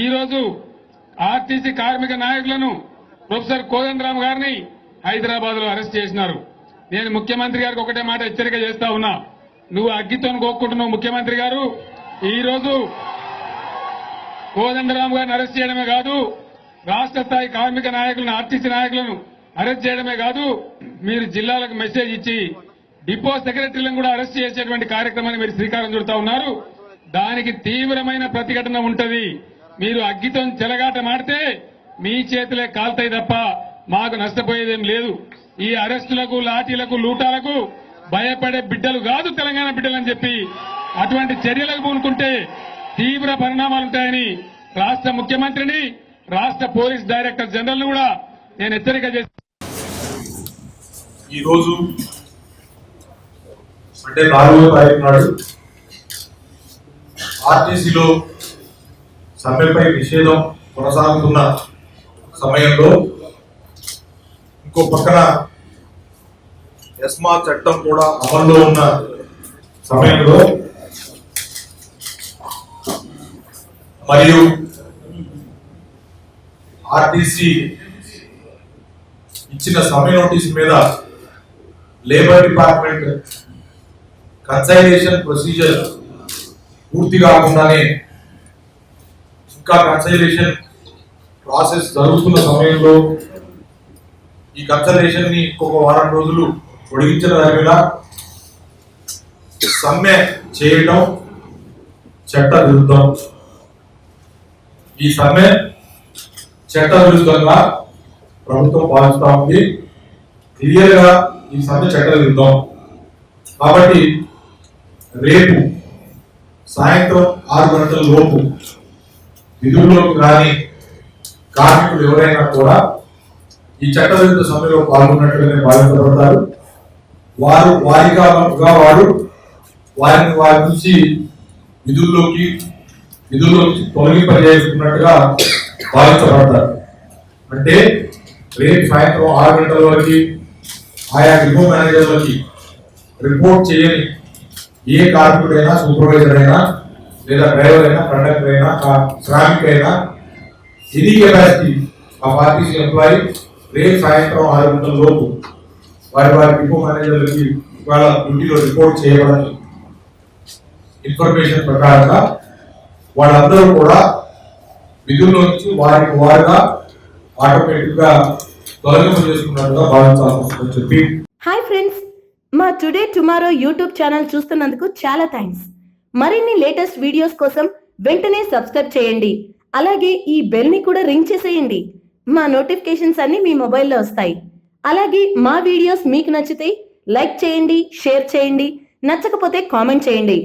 ఈ రోజు ఆర్టీసీ కార్మిక నాయకులను ప్రొఫెసర్ కోదండరామ్ గారిని హైదరాబాద్ లో అరెస్ట్ చేసినారు. నేను ముఖ్యమంత్రి గారికి ఒకటే మాట హెచ్చరిక చేస్తా ఉన్నా, నువ్వు అగ్గితో కోక్కుంటున్నావు ముఖ్యమంత్రి గారు. ఈ రోజు కోదండరామ్ గారిని అరెస్ట్ చేయడమే కాదు, రాష్ట్ర స్థాయి కార్మిక నాయకులను ఆర్టీసీ నాయకులను అరెస్ట్ చేయడమే కాదు, మీరు జిల్లాలకు మెసేజ్ ఇచ్చి డిపో సెక్రటరీలను కూడా అరెస్ట్ చేసేటువంటి కార్యక్రమాన్ని మీరు శ్రీకారం చుడతా ఉన్నారు. దానికి తీవ్రమైన ప్రతిఘటన ఉంటది. మీరు అగ్గితో చెలగాట మాడితే మీ చేతులే కాల్తాయి తప్ప మాకు నష్టపోయేదేం లేదు. ఈ అరెస్టులకు, లాఠీలకు, లూటాలకు భయపడే బిడ్డలు కాదు తెలంగాణ బిడ్డలని చెప్పి అటువంటి చర్యలకు పూనుకుంటే తీవ్ర పరిణామాలుంటాయని రాష్ట్ర ముఖ్యమంత్రిని, రాష్ట్ర పోలీస్ డైరెక్టర్ జనరల్ కూడా నేను హెచ్చరిక చేస్తాను. ఈ రోజు అంటే 4వ తారీఖు నాడు ఆర్టీసీలో సమ్మెపై నిషేధం కొనసాగుతున్న సమయంలో ఇంకో పక్కన ఎస్మా చట్టం కూడా అమల్లో ఉన్న సమయంలో మరియు ఆర్టీసీ ఇచ్చిన సమ్మె నోటీస్ మీద లేబర్ డిపార్ట్మెంట్ కన్సైలేషన్ ప్రొసీజర్ పూర్తి కాకుండానే ఇంకా కన్సైలేషన్ ప్రాసెస్ జరుగుతున్న సమయంలో ఈ కన్సల్టేషన్ ని ఇంకొక వారం రోజులు పొడిగించడం సమ్మె చేయడం చట్ట విరుద్ధం. ఈ సమ్మె చట్ట విరుద్ధంగా ప్రభుత్వం భావిస్తూ ఉంది. క్లియర్ గా ఈ సమ్మె చట్ట విరుద్ధం. కాబట్టి రేపు సాయంత్రం 6 గంటల లోపు విధుల్లోకి రాని కార్మికులు ఎవరైనా కూడా ఈ చట్ట విరుద్ధ సమ్మెలో పాల్గొన్నట్టుగానే భావించబడతారు. వారు వారి నుంచి విధుల్లోకి తొలగింపజేసుకున్నట్టుగా భావించబడతారు. అంటే రేపు సాయంత్రం 6 గంటల వరకు ఆయా డిపో మేనేజర్లకి రిపోర్ట్ చేయని ఏ కార్మికుడైనా, సూపర్వైజర్ అయినా, లేదా డ్రైవర్ అయినా, కండక్టర్ అయినా, శ్రామిక్ అయినా, ఎనీ కెపాసిటీ ఆ ఆర్టీసీ ఎంప్లాయీ రేపు సాయంత్రం 6 గంటల లోపు వారి డిపో మేనేజర్లకి వాళ్ళ డ్యూటీలో రిపోర్ట్ చేయబడని ఇన్ఫర్మేషన్ ప్రకారంగా వాళ్ళందరూ కూడా విధుల్లో నుంచి వారుగా ఆటోమేటిక్ గా తొలగింపు చేసుకున్నట్టుగా భావించాల్సి వస్తుందని చెప్పి. హాయ్ ఫ్రెండ్స్, మా టుడే టుమారో యూట్యూబ్ ఛానల్ చూస్తున్నందుకు చాలా థ్యాంక్స్. మరిన్ని లేటెస్ట్ వీడియోస్ కోసం వెంటనే సబ్స్క్రైబ్ చేయండి. అలాగే ఈ బెల్ ని కూడా రింగ్ చేసేయండి. మా నోటిఫికేషన్స్ అన్ని మీ మొబైల్లో వస్తాయి. అలాగే మా వీడియోస్ మీకు నచ్చితే లైక్ చేయండి, షేర్ చేయండి, నచ్చకపోతే కామెంట్ చేయండి.